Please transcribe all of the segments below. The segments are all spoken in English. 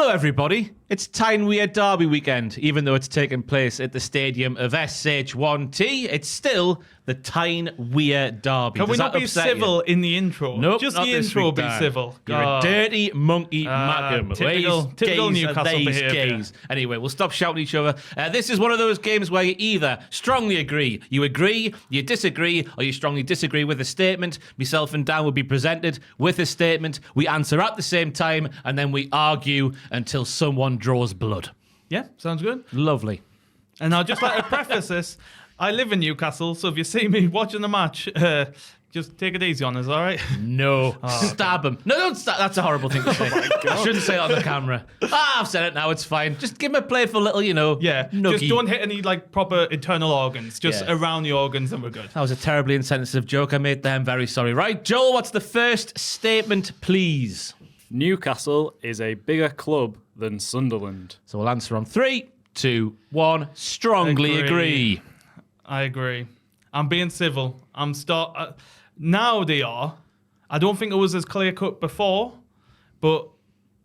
Hello, everybody. It's Tyne Weir Derby weekend. Even though it's taking place at the stadium of SH1T, it's still the Tyne Weir Derby. Can we not be civil in the intro? Nope, just not the this intro week, be Dan. civil. You're a dirty monkey, Mackham. Typical Newcastle behaviour. Anyway, we'll stop shouting at each other. This is one of those games where you either strongly agree, you disagree, or you strongly disagree with a statement. Myself and Dan will be presented with a statement. We answer at the same time, and then we argue until someone draws blood. Yeah, sounds good. Lovely. And I'd just like to preface this. I live in Newcastle, so if you see me watching the match, just take it easy on us, all right? No. Stab him. No, don't stab. That's a horrible thing to say. I shouldn't say it on the camera. I've said it now. It's fine. Just give him a playful little, nuggy. Just don't hit any proper internal organs. Just around the organs and we're good. That was a terribly insensitive joke I made there. I'm very sorry. Right, Joel, what's the first statement, please? Newcastle is a bigger club than Sunderland. So we'll answer on 3, 2, 1. Strongly agree. I agree. I'm being civil. Now they are. I don't think it was as clear cut before, but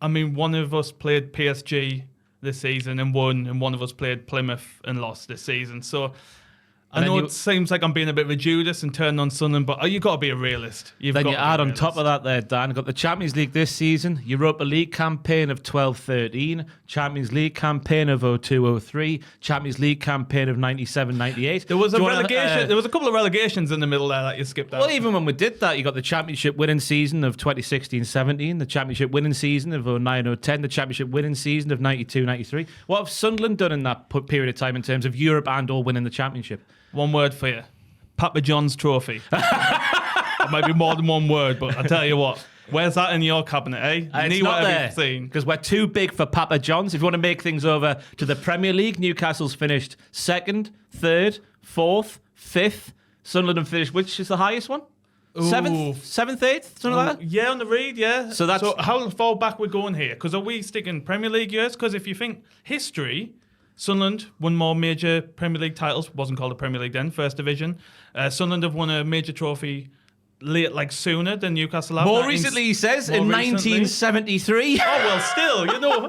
I mean, one of us played PSG this season and won, and one of us played Plymouth and lost this season. So I know it seems like I'm being a bit of a Judas and turning on Sunderland, but you got to be a realist. Then you add on top of that there, Dan, got the Champions League this season, Europa League campaign of 12-13, Champions League campaign of 02-03, Champions League campaign of 97-98. There was a relegation. There was a couple of relegations in the middle there that you skipped out. Well, even when we did that, you got the Championship winning season of 2016-17, the Championship winning season of 09-10, the Championship winning season of 92-93. What have Sunderland done in that period of time in terms of Europe and or winning the Championship? One word for you. Papa John's trophy. It might be more than one word, but I tell you what. Where's that in your cabinet, eh? It's not there, because we're too big for Papa John's. If you want to make things over to the Premier League, Newcastle's finished 2nd, 3rd, 4th, 5th. Sunderland have finished, which is the highest one? 7th, 8th, something like that? Yeah, on the read, yeah. So how far back we're going here? Because are we sticking Premier League years? Because if you think history... Sunderland won more major Premier League titles. Wasn't called the Premier League then, First Division. Sunderland have won a major trophy sooner than Newcastle have. More recently, he says, in 1973. Oh, well, still,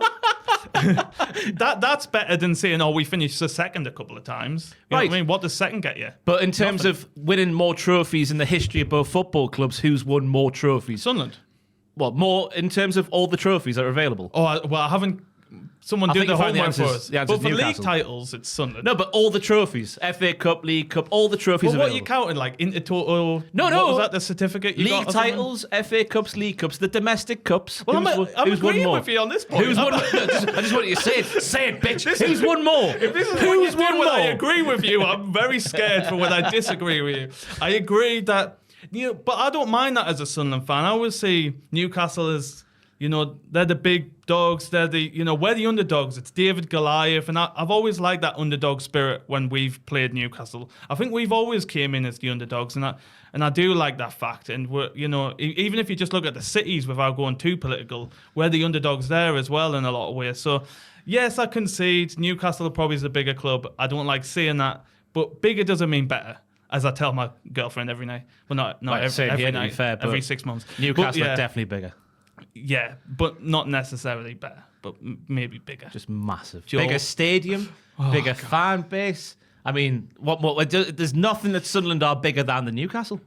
that's better than saying, we finished the second a couple of times. You know what I mean? What does second get you? But in terms of winning more trophies in the history of both football clubs, who's won more trophies? Sunderland. Well, more in terms of all the trophies that are available. I haven't... Someone did the homework for us. But for Newcastle. League titles, it's Sunderland. No, but all the trophies. FA Cup, League Cup, all the trophies available. What are you counting, Intertoto? No. What was that, the certificate you League got? titles, FA Cups, League Cups, the domestic cups. Well, I'm agreeing with you on this point. Who's won more? I just want you to say it. Say it, bitch. Who's won more? If this is who's won more? I agree with you. I'm very scared for when I disagree with you. I agree that... but I don't mind that as a Sunderland fan. I always say Newcastle is... they're the big dogs. They're we're the underdogs. It's David Goliath. And I've always liked that underdog spirit when we've played Newcastle. I think we've always came in as the underdogs. And I do like that fact. And we're, even if you just look at the cities without going too political, we're the underdogs there as well in a lot of ways. So, yes, I concede. Newcastle probably is the bigger club. I don't like saying that. But bigger doesn't mean better. As I tell my girlfriend every night. Well, not every night. Fair, every 6 months. Newcastle are definitely bigger. Yeah, but not necessarily better, but maybe bigger. Just massive. Bigger stadium, bigger fan base. I mean, there's nothing that Sunderland are bigger than the Newcastle.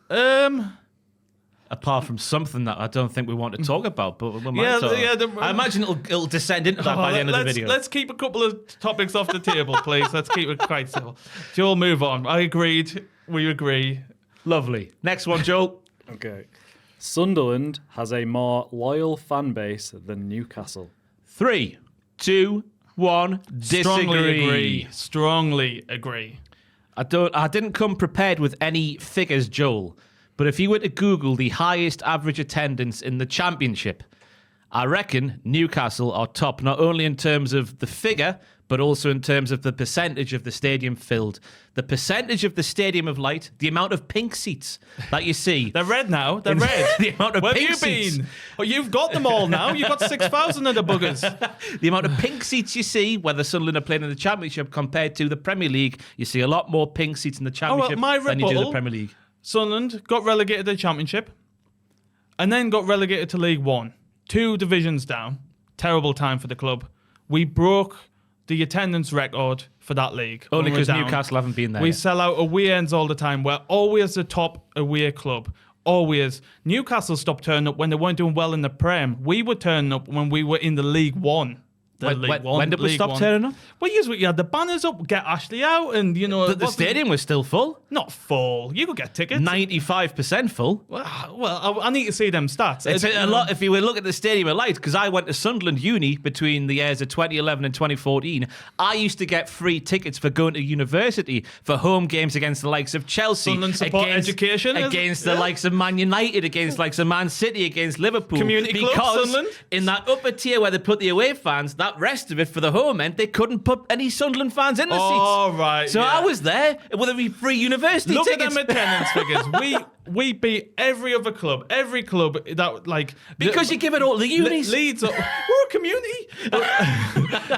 Apart from something that I don't think we want to talk about, but we might talk. I imagine it'll descend into that by the end of the video. Let's keep a couple of topics off the table, please. Let's keep it quite simple. Joel, move on. I agreed. We agree. Lovely. Next one, Joel. Okay. Sunderland has a more loyal fan base than Newcastle. 3, 2, 1. Disagree. Strongly agree. I didn't come prepared with any figures, Joel. But if you were to Google the highest average attendance in the Championship, I reckon Newcastle are top, not only in terms of the figure, but also in terms of the percentage of the stadium filled. The percentage of the Stadium of Light, the amount of pink seats that you see. They're red now. They're red. The amount of Where pink have you seats. been? Well, you've got them all now. You've got 6,000 of the buggers. The amount of pink seats you see, whether Sunderland are playing in the Championship compared to the Premier League, you see a lot more pink seats in the Championship than you do the Premier League. Sunderland got relegated to the Championship and then got relegated to League One. 2 divisions down. terrible time for the club. We broke the attendance record for that league. Only when we're because down. Newcastle haven't been there. We yet. sell out away ends all the time. We're always the top away club. Always. Newcastle stopped turning up when they weren't doing well in the Prem. We were turning up when we were in the League One. When did we stop turning up? Well, you had the banners up, get Ashley out, and The stadium was still full. not full. You could get tickets. 95% full. Well, I need to see them stats. It's a lot if you would look at the Stadium of Light, because I went to Sunderland Uni between the years of 2011 and 2014. I used to get free tickets for going to university for home games against the likes of Chelsea. Sunderland support education, Against the likes of Man United, against likes of Man City, against Liverpool. Community club, because Sunderland. in that upper tier where they put the away fans, that rest of it for the home end, they couldn't put any Sunderland fans in the seats. Oh, right. So yeah. I was there with a free university Look tickets. at them attendance figures. We beat every other club. Every club that Because you give it all the unis. Leeds, we're a community.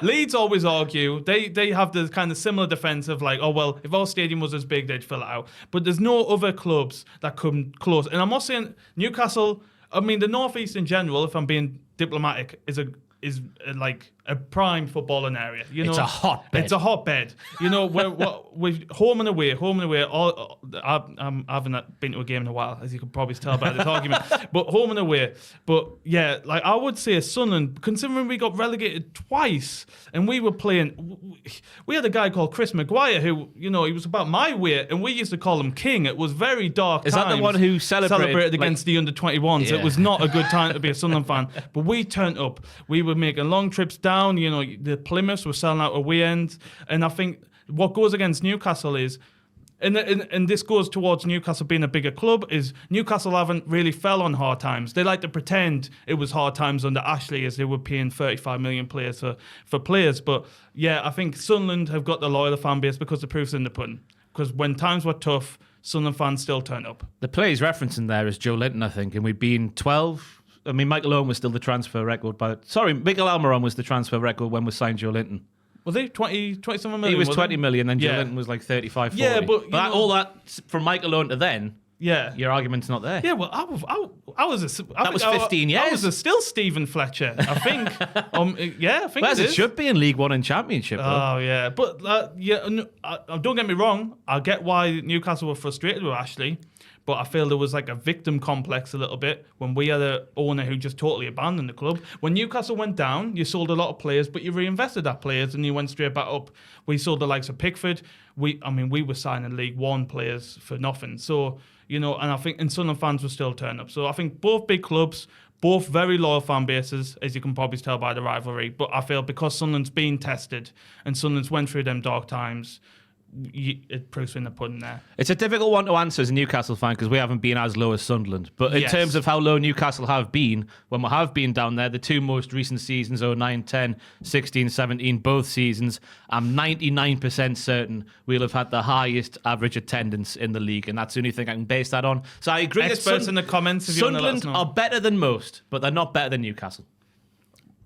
Leeds always argue. They have the kind of similar defense of like, oh well, if our stadium was as big, they'd fill it out. But there's no other clubs that come close. And I'm not saying Newcastle. I mean, the North East in general, if I'm being diplomatic, is like a prime footballing area. It's a hotbed. It's a hotbed. With home and away. I haven't been to a game in a while, as you can probably tell by this argument. But home and away. But yeah, like I would say Sunderland, considering we got relegated twice, and we were playing. We had a guy called Chris Maguire who, he was about my weight, and we used to call him King. It was very dark. Is that the one who celebrated against the under-21s? Yeah. It was not a good time to be a Sunderland fan. But we turned up. We were making long trips down. The Plymouths were selling out away ends, and I think what goes against Newcastle is, and this goes towards Newcastle being a bigger club, is Newcastle haven't really fell on hard times. They like to pretend it was hard times under Ashley, as they were paying 35 million players for players. But yeah, I think Sunderland have got the loyal fan base because the proof's in the pudding. Because when times were tough, Sunderland fans still turn up. The player he's referencing there is Joe Linton, I think, and we've been 12. I mean, Michael Owen was still the transfer record. Miguel Almiron was the transfer record when we signed Joe Linton. Was he 27 million? He was 20 million, then Joe Linton was like 35, 40. Yeah, but all that from Michael Owen to then, yeah, your argument's not there. Yeah, well, I was 15 years. I was still Stephen Fletcher, I think. I think As it should be in League One and Championship. Oh yeah, but don't get me wrong. I get why Newcastle were frustrated with Ashley, but I feel there was like a victim complex a little bit when we had an owner who just totally abandoned the club. When Newcastle went down, you sold a lot of players, but you reinvested that players and you went straight back up. We sold the likes of Pickford. We were signing League One players for nothing. So, and I think Sunderland fans were still turning up. So I think both big clubs, both very loyal fan bases, as you can probably tell by the rivalry. But I feel because Sunderland's been tested and Sunderland's went through them dark times, it proves in the pudding there. It's a difficult one to answer as a Newcastle fan because we haven't been as low as Sunderland. But in terms of how low Newcastle have been, when we have been down there, the two most recent seasons, 09-10, 16-17, both seasons, I'm 99% certain we'll have had the highest average attendance in the league. And that's the only thing I can base that on. So I agree Experts in the comments if you want to let us Sunderland know. are better than most, but they're not better than Newcastle.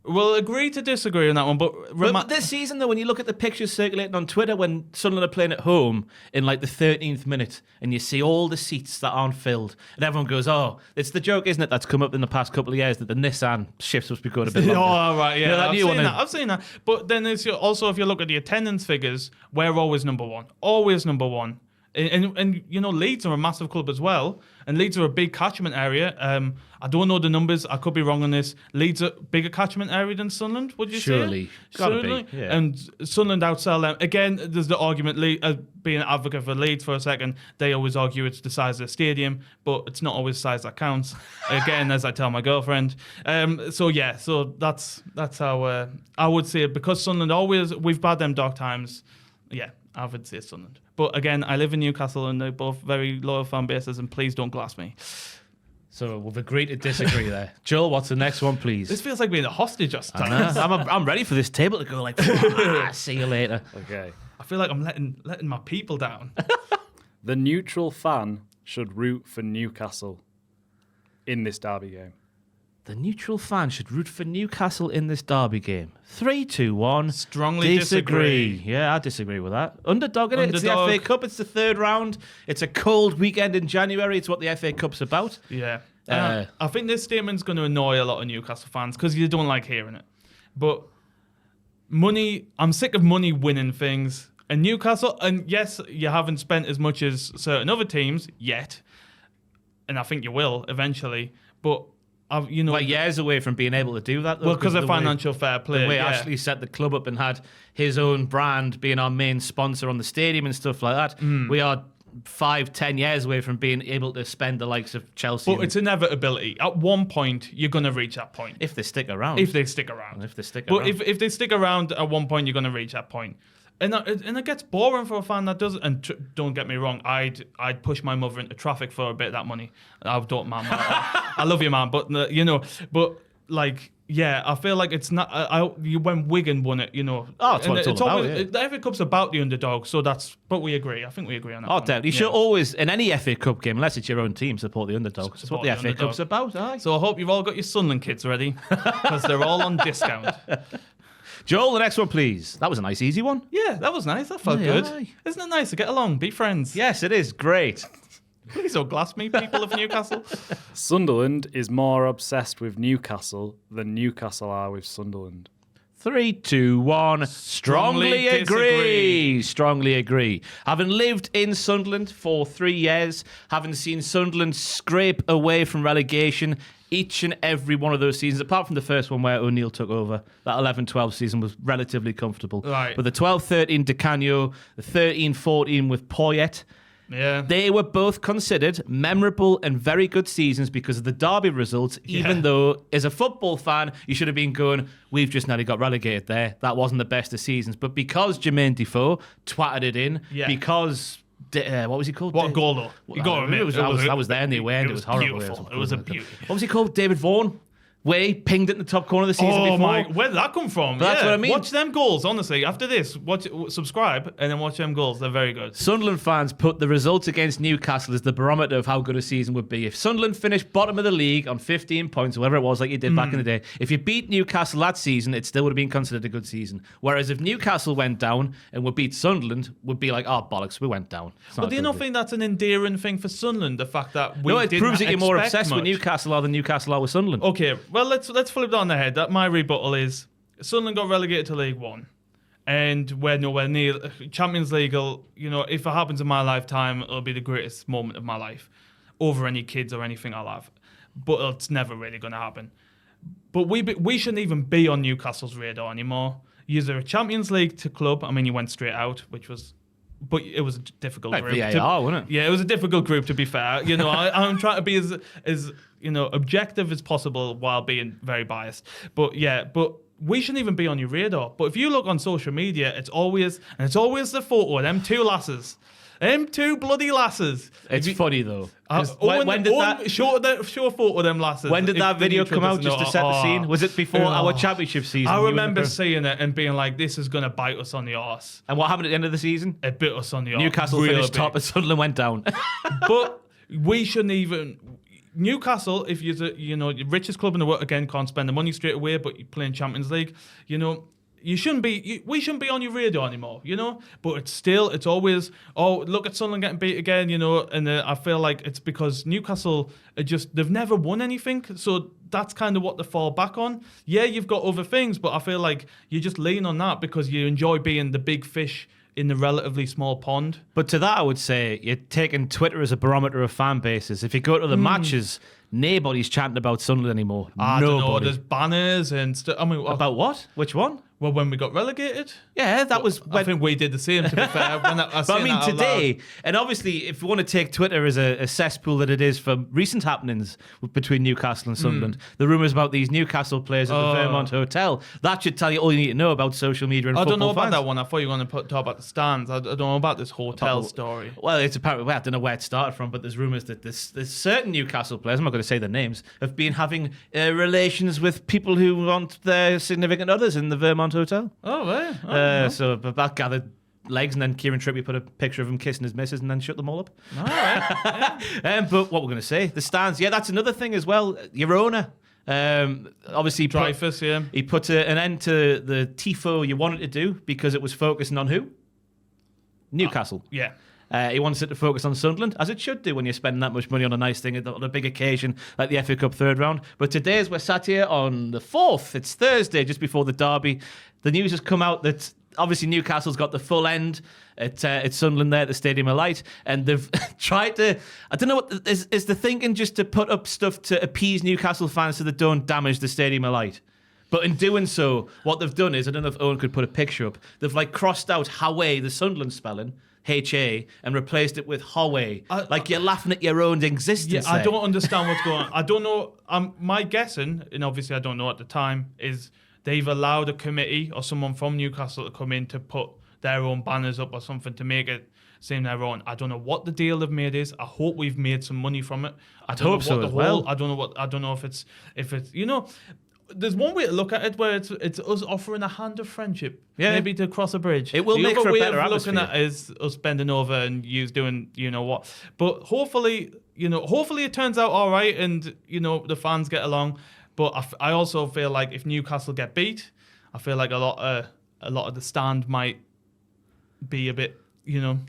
We'll agree to disagree on that one, but But this season, though, when you look at the pictures circulating on Twitter when Sunderland are playing at home in like the 13th minute and you see all the seats that aren't filled and everyone goes, oh, it's the joke, isn't it, that's come up in the past couple of years that the Nissan shifts must be going a bit longer. Oh, right, yeah. I've I've seen that. But then also, if you look at the attendance figures, we're always number one. Always number one. And Leeds are a massive club as well, and Leeds are a big catchment area. I don't know the numbers. I could be wrong on this. Leeds are a bigger catchment area than Sunderland. Would you Surely. say? Gotta Surely. be. Yeah. And Sunderland outsell them. Again, there's the argument. Being an advocate for Leeds for a second, they always argue it's the size of the stadium, but it's not always the size that counts. Again, as I tell my girlfriend. So that's how I would say it, because Sunderland we've had them dark times. Yeah, I would say Sunderland. But again, I live in Newcastle and they're both very loyal fan bases, and please don't glass me. So we've agreed to disagree there. Joel, what's the next one, please? This feels like being a hostage at I times. I'm ready for this table to go like, see you later. Okay. I feel like I'm letting my people down. The neutral fan should root for Newcastle in this derby game. The neutral fan should root for Newcastle in this derby game. 3, 2, 1. Strongly disagree. Yeah, I disagree with that. Underdog in it. It's the Underdog. FA Cup. It's the third round. It's a cold weekend in January. It's what the FA Cup's about. Yeah. I think this statement's going to annoy a lot of Newcastle fans because you don't like hearing it. But money, I'm sick of money winning things. And Newcastle, and yes, you haven't spent as much as certain other teams yet, and I think you will eventually. But We're years away from being able to do that, though. Well, because of financial fair play. The way Ashley set the club up and had his own brand being our main sponsor on the stadium and stuff like that, we are 5-10 years away from being able to spend the likes of Chelsea. But it's inevitability. At one point, you're going to reach that point. If they stick around. If they stick around. But if they stick around, at one point, you're going to reach that point. And it gets boring for a fan that doesn't. And don't get me wrong, I'd push my mother into traffic for a bit of that money. I don't, man. I love you, man. But I feel like it's not. When Wigan won it, Oh, that's what it's all about. The FA Cup's about the underdog, so that's. But we agree. I think we agree on that. Oh, definitely. You should always, in any FA Cup game, unless it's your own team, support the underdog. That's what the FA Cup's about. Aye. So I hope you've all got your Sunderland kits ready because they're all on discount. Joel, the next one, please. That was a nice, easy one. Yeah, that was nice. That felt good. Aye. Isn't it nice to get along, be friends? Yes, it is. Great. Please don't glass me, people of Newcastle. Sunderland is more obsessed with Newcastle than Newcastle are with Sunderland. 3, 2, 1. Strongly agree. Strongly agree. Having lived in Sunderland for 3 years, having seen Sunderland scrape away from relegation each and every one of those seasons, apart from the first one where O'Neill took over, that 11-12 season was relatively comfortable. Right. But the 12-13 Di Canio, the 13-14 with Poyet, Yeah. they were both considered memorable and very good seasons because of the derby results, even though, as a football fan, you should have been going, we've just nearly got relegated there. That wasn't the best of seasons. But because Jermaine Defoe twatted it in, because... what was he called? What a goal, though. You got to admit. I was there in the away end. It was horrible. Beautiful. It was a beauty. What was he called? David Vaughan? Where he pinged it in the top corner of the season before. Where did that come from? But that's what I mean. Watch them goals, honestly. After this, subscribe and then watch them goals. They're very good. Sunderland fans put the results against Newcastle as the barometer of how good a season would be. If Sunderland finished bottom of the league on 15 points, or whatever it was, like you did back in the day, if you beat Newcastle that season, it still would have been considered a good season. Whereas if Newcastle went down and would beat Sunderland, would be like, oh, bollocks, we went down. But do you not think that's an endearing thing for Sunderland, the fact that we it proves that you're more obsessed much with Newcastle than Newcastle are with Sunderland. Okay, well, let's flip that on the head. That my rebuttal is Sunderland got relegated to League One, and we're nowhere near Champions League. If it happens in my lifetime, it'll be the greatest moment of my life, over any kids or anything I'll have. But it's never really going to happen. But we shouldn't even be on Newcastle's radar anymore. You're a Champions League club. I mean, you went straight out, but it was a difficult group. VAR, wasn't it? Yeah, it was a difficult group, to be fair. I'm trying to be as objective as possible while being very biased. But we shouldn't even be on your radar. But if you look on social media, it's always the photo of them two lasses. Them two bloody lasses. It's funny though. When did that show a photo of them lasses? When did that video come out just to set the scene? Was it before our championship season? I remember seeing it and being like, "This is gonna bite us on the arse." And what happened at the end of the season? It bit us on the arse. Newcastle finished top and Sunderland went down. But we shouldn't even. Newcastle, if you're the richest club in the world, again, can't spend the money straight away, but you're playing Champions League, you shouldn't be. We shouldn't be on your radar anymore, But it's always, look at Sunderland getting beat again, And I feel like it's because Newcastle they've never won anything, so that's kind of what they fall back on. Yeah, you've got other things, but I feel like you just lean on that because you enjoy being the big fish in the relatively small pond. But to that, I would say you're taking Twitter as a barometer of fan bases. If you go to the matches, nobody's chanting about Sunderland anymore. I don't know. There's banners and stuff. I mean, about what? Which one? Well, when we got relegated. Yeah, that was. I think we did the same, to be fair. But I mean, today, and obviously, if you want to take Twitter as a cesspool that it is for recent happenings between Newcastle and Sunderland, the rumours about these Newcastle players at the Vermont Hotel, that should tell you all you need to know about social media and football. I don't know fans. about that one. I thought you were going to talk about the stands. I don't know about this hotel story. Well, it's apparently, I don't know where it started from, but there's rumours that there's certain Newcastle players, I'm not going to say their names, have been having relations with people who want their significant others in the Vermont Hotel. Oh, right. So that gathered legs, and then Kieran Trippier put a picture of him kissing his missus and then shut them all up. All right. Yeah. But what we're going to say, the stands, that's another thing as well. Your owner, obviously, Dreyfus, he put an end to the tifo you wanted to do because it was focusing on who? Newcastle. Yeah. He wants it to focus on Sunderland, as it should do when you're spending that much money on a nice thing on a big occasion like the FA Cup third round. But today, as we're sat here on the 4th, it's Thursday, just before the derby, the news has come out that obviously Newcastle's got the full end at Sunderland there at the Stadium of Light, and they've tried to, I don't know what, is the thinking just to put up stuff to appease Newcastle fans so they don't damage the Stadium of Light? But in doing so, what they've done is, I don't know if Owen could put a picture up, they've like crossed out Hawaii, the Sunderland spelling, H-A, and replaced it with Hawaii. Like you're laughing at your own existence. Yeah, I don't understand what's going on. I don't know. My guessing, and obviously I don't know at the time, is they've allowed a committee or someone from Newcastle to come in to put their own banners up or something to make it seem their own. I don't know what the deal they've made is. I hope we've made some money from it. I hope so as well. I don't know if it's there's one way to look at it where it's us offering a hand of friendship, maybe to cross a bridge. It will make for a better atmosphere. Looking at it is us bending over and you doing what. But hopefully it turns out all right, and the fans get along. But I also feel like if Newcastle get beat, I feel like a lot of the stand might be a bit.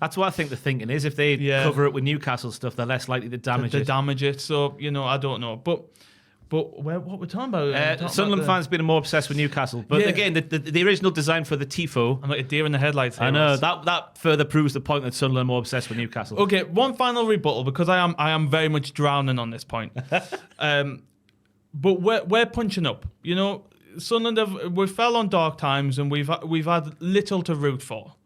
That's what I think the thinking is. If they cover it with Newcastle stuff, they're less likely to damage it. So I don't know, but what we're talking about? Sunderland fans being more obsessed with Newcastle, but again, the original design for the tifo. I'm like a deer in the headlights here. I know that further proves the point that Sunderland are more obsessed with Newcastle. Okay, one final rebuttal, because I am very much drowning on this point. But we're punching up. Sunderland we fell on dark times, and we've had little to root for.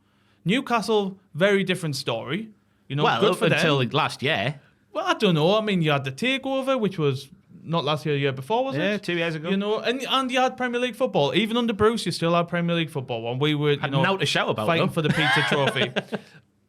Newcastle, very different story. Good for until them. last year. Well, I don't know. I mean, you had the takeover, which was not last year, the year before, was it? Yeah, 2 years ago. And you had Premier League football. Even under Bruce, you still had Premier League football. And we were, now to shout about fighting for the pizza trophy.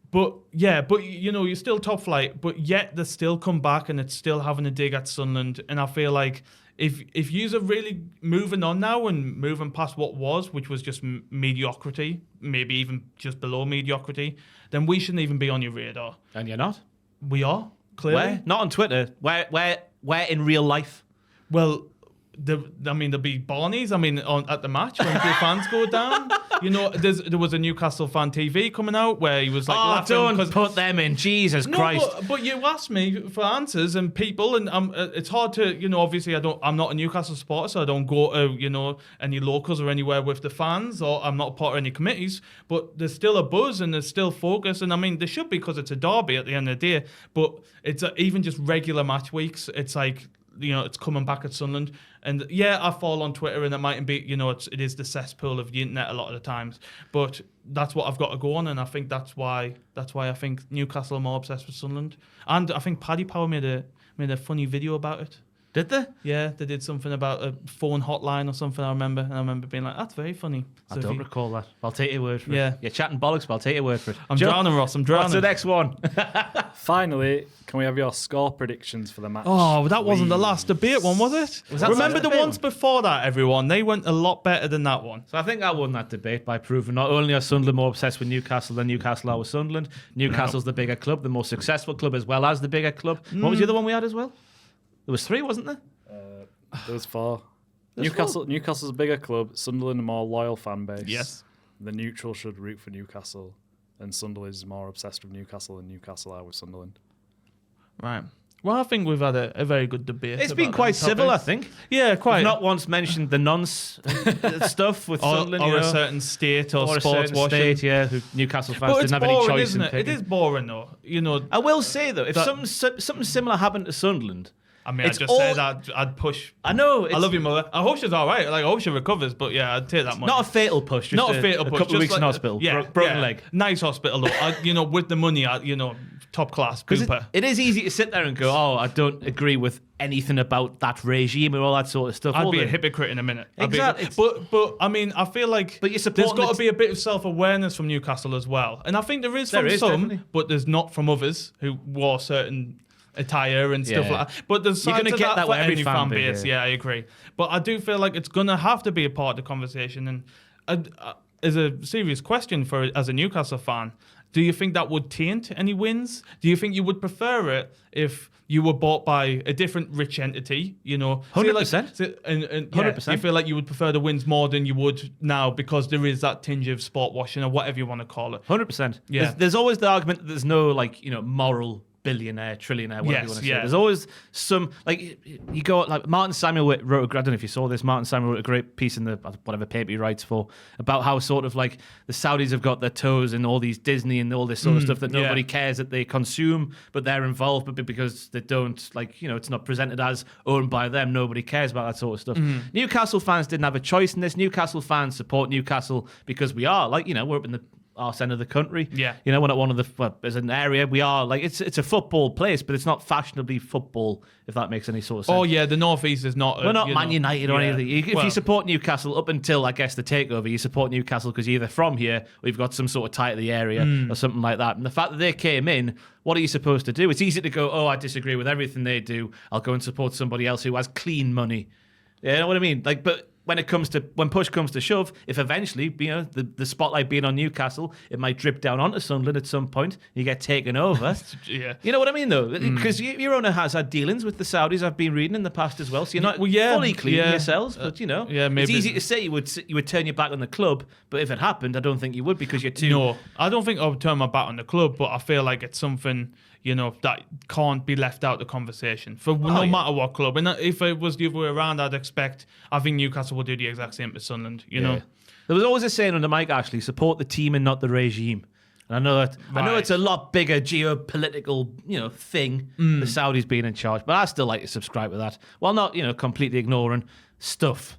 But you're still top flight. But yet they still come back, and it's still having a dig at Sunderland. And I feel like if yous are really moving on now and moving past what was, which was just mediocrity, maybe even just below mediocrity, then we shouldn't even be on your radar. And you're not? We are, clearly. Where? Not on Twitter. Where in real life? Well, there'll be Barneys. At the match when the fans go down. There was a Newcastle fan TV coming out where he was like, laughing. Don't put them in, Jesus Christ. But you asked me for answers and people, and it's hard to, obviously I'm not a Newcastle supporter, so I don't go to, any locals or anywhere with the fans, or I'm not part of any committees, but there's still a buzz and there's still focus, and there should be, because it's a derby at the end of the day, but it's even just regular match weeks, it's like, it's coming back at Sunderland. And I fall on Twitter, and it mightn't be, it is the cesspool of the internet a lot of the times. But that's what I've got to go on, and I think that's why I think Newcastle are more obsessed with Sunderland. And I think Paddy Power made a funny video about it. Did they? Yeah, they did something about a phone hotline or something, I remember. And I remember being like, that's very funny. So I don't recall that. I'll take your word for it. You're chatting bollocks, but I'll take your word for it. I'm drowning, Ross. I'm drowning. What's the next one? Finally, can we have your score predictions for the match? Oh, that wasn't the last debate one, was it? Remember the ones before that, everyone? They went a lot better than that one. So I think I won that debate by proving not only are Sunderland more obsessed with Newcastle than Newcastle are with Sunderland, Newcastle's the bigger club, the more successful club, as well as the bigger club. What was the other one we had as well? There was 3, wasn't there? There was 4. Newcastle's a bigger club, Sunderland a more loyal fan base. Yes. The neutral should root for Newcastle, and Sunderland is more obsessed with Newcastle than Newcastle are with Sunderland. Right. Well, I think we've had a very good debate. It's been quite civil, I think. Yeah, quite. We've not once mentioned the nonce stuff with Sunderland. Or a certain state or sports a certain washing. state, who Newcastle fans but didn't have any choice isn't in it? picking. It is boring, though. I will say, though, if something similar happened to Sunderland... I just said I'd push. I know. I love you, mother. I hope she's all right. I hope she recovers. But yeah, I'd take that money. Not a fatal push. Just not a fatal push. A couple of weeks in hospital. Yeah, broken leg. Nice hospital, though. With the money, top class. Cooper. It is easy to sit there and go, I don't agree with anything about that regime and all that sort of stuff. I'd be a hypocrite in a minute. Exactly. But I feel like there's got to be a bit of self-awareness from Newcastle as well. And I think there is from some, definitely. But there's not from others who wore certain attire and stuff like that. But there's you're going to get that with every fan base. Yeah, I agree. But I do feel like it's going to have to be a part of the conversation. And as a serious question as a Newcastle fan, do you think that would taint any wins? Do you think you would prefer it if you were bought by a different rich entity? 100%. And 100%. Do you feel like you would prefer the wins more than you would now because there is that tinge of sport washing or whatever you want to call it? 100%. Yeah. There's always the argument that there's no moral billionaire, trillionaire, whatever you want to say. There's always some, you go, Martin Samuel wrote, I don't know if you saw this, Martin Samuel wrote a great piece in the, whatever paper he writes for, about how sort of the Saudis have got their toes in all these Disney and all this sort of stuff that nobody cares that they consume, but they're involved, but because they don't, it's not presented as owned by them, nobody cares about that sort of stuff. Newcastle fans didn't have a choice in this. Newcastle fans support Newcastle because we are, we're up in the arse end of the country. Yeah. We're not one of the, as an area, we are, it's a football place, but it's not fashionably football, if that makes any sort of sense. Oh, yeah, the North East is not... We're not Man United or anything. If you support Newcastle, up until, I guess, the takeover, you support Newcastle because you're either from here or you've got some sort of tie to the area or something like that. And the fact that they came in, what are you supposed to do? It's easy to go, I disagree with everything they do. I'll go and support somebody else who has clean money. You know what I mean? But... when push comes to shove, if eventually, the spotlight being on Newcastle, it might drip down onto Sunderland at some point, you get taken over. Yeah. You know what I mean, though? Because your owner has had dealings with the Saudis, I've been reading in the past as well, so you're not fully clean yourselves, but, maybe. It's easy to say you would turn your back on the club, but if it happened, I don't think you would because you're too... No, I don't think I would turn my back on the club, but I feel like it's something... that can't be left out of the conversation for no matter what club. And if it was the other way around, I think Newcastle will do the exact same to Sunderland, know. There was always a saying under Mike Ashley, support the team and not the regime. And I know it's a lot bigger geopolitical, thing, the Saudis being in charge, but I still like to subscribe to that. While not, completely ignoring stuff.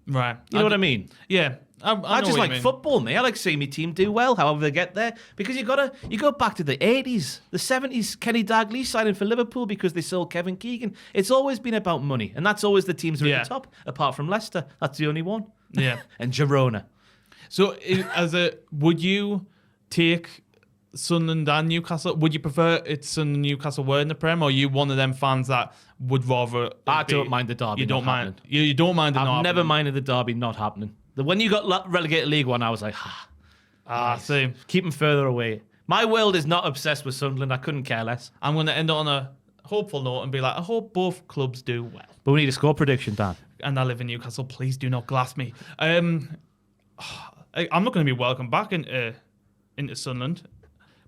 Right. You know what I mean? Yeah. I just like football, mate. I like seeing my team do well, however they get there. Because you go back to the 80s, the 70s, Kenny Dalglish signing for Liverpool because they sold Kevin Keegan. It's always been about money. And that's always the teams that are at the top, apart from Leicester. That's the only one. Yeah. And Girona. So would you take Sunderland and Newcastle? Would you prefer it's Sunderland and Newcastle were in the Prem, or are you one of them fans that would rather... I don't mind the derby. You don't mind? You don't mind the derby? I've never minded the derby not happening. When you got relegated League One, I was like, same. Keep them further away. My world is not obsessed with Sunderland. I couldn't care less. I'm going to end on a hopeful note and be like, I hope both clubs do well. But we need a score prediction, Dan. And I live in Newcastle. Please do not glass me. I'm not going to be welcome back into Sunderland,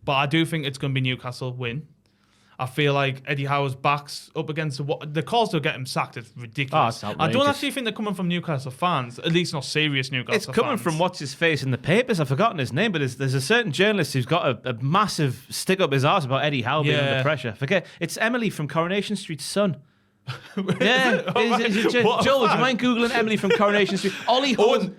but I do think it's going to be Newcastle win. I feel like Eddie Howe's back's up against the calls to get him sacked is ridiculous. Oh, it's I don't actually think they're coming from Newcastle fans, at least not serious Newcastle fans. It's coming from what's his face in the papers. I've forgotten his name, but there's a certain journalist who's got a massive stick up his arse about Eddie Howe being under pressure. It's Emily from Coronation Street's son. Yeah, Joel, do you mind googling Emily from Coronation Street? Ollie Holst.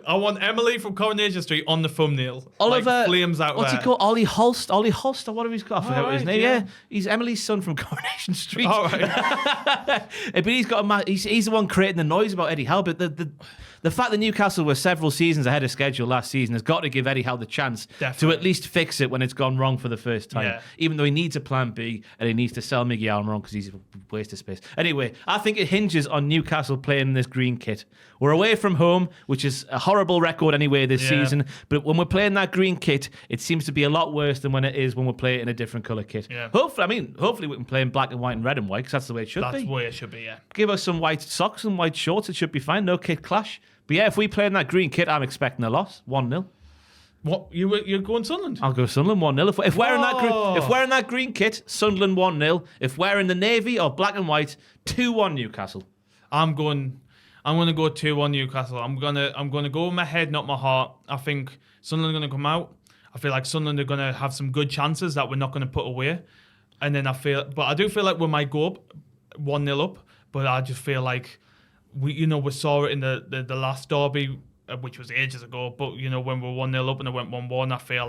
I want Emily from Coronation Street on the thumbnail. Oliver, flames out what's there. he called? Ollie Holst, or whatever he's got. I forget what his name. Yeah. Yeah, he's Emily's son from Coronation Street. All right. But he's got he's the one creating the noise about Eddie Howe. But the fact that Newcastle were several seasons ahead of schedule last season has got to give Eddie Howe the chance to at least fix it when it's gone wrong for the first time. Yeah. Even though he needs a plan B and he needs to sell Miggy Almiron because he's a waste of space. Anyway, I think it hinges on Newcastle playing in this green kit. We're away from home, which is a horrible record anyway this season. But when we're playing that green kit, it seems to be a lot worse than when it is when we're playing in a different colour kit. Yeah. Hopefully we can play in black and white and red and white because that's the way it should be. That's the way it should be, yeah. Give us some white socks and white shorts. It should be fine. No kit clash. But yeah, if we play in that green kit, I'm expecting a loss. 1-0. What? You're going Sunderland? I'll go Sunderland 1-0. If we're in that green kit, Sunderland 1-0. If we're in the navy or black and white, 2-1 Newcastle. I'm going to go 2-1 Newcastle. I'm gonna go with my head, not my heart. I think Sunderland are gonna come out. I feel like Sunderland are gonna have some good chances that we're not gonna put away. And then I do feel like we might go up 1-0 up, but I just feel like we saw it in the last derby, which was ages ago. But when we were 1-0 up and it went 1-1, I feel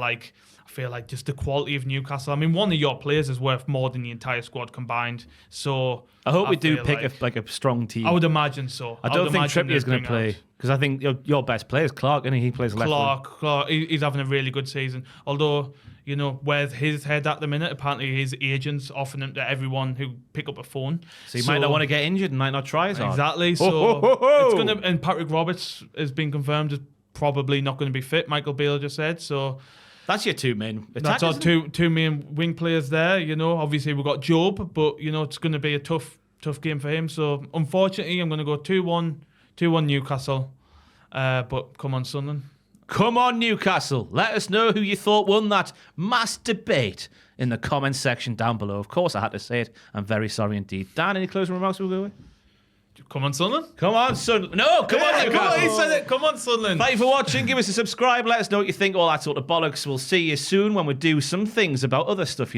like just the quality of Newcastle. I mean, one of your players is worth more than the entire squad combined. So I hope we do pick a strong team. I would imagine so. I don't think Trippier's going to play because I think your best player is Clark, and he plays left. Clark, he's having a really good season. Although where's his head at the minute? Apparently, his agent's offering him to everyone who pick up a phone. So he might not want to get injured and might not try as hard. Exactly. So it's gonna. And Patrick Roberts has been confirmed is probably not going to be fit. Michael Beale just said so. That's your two main That's our attackers. two main wing players there. Obviously we've got Job, but it's going to be a tough game for him. So unfortunately, I'm going to go 2-1 Newcastle. But come on, Sunderland. Come on, Newcastle. Let us know who you thought won that mass debate in the comments section down below. Of course, I had to say it. I'm very sorry indeed. Dan, any closing remarks we'll go with? Come on, Sunderland. Come on, Sunderland. No, come on, Come on, he Newcastle. said it. Come on, Sunderland. Thank you for watching. Give us a subscribe. Let us know what you think. All that sort of bollocks. We'll see you soon when we do some things about other stuff,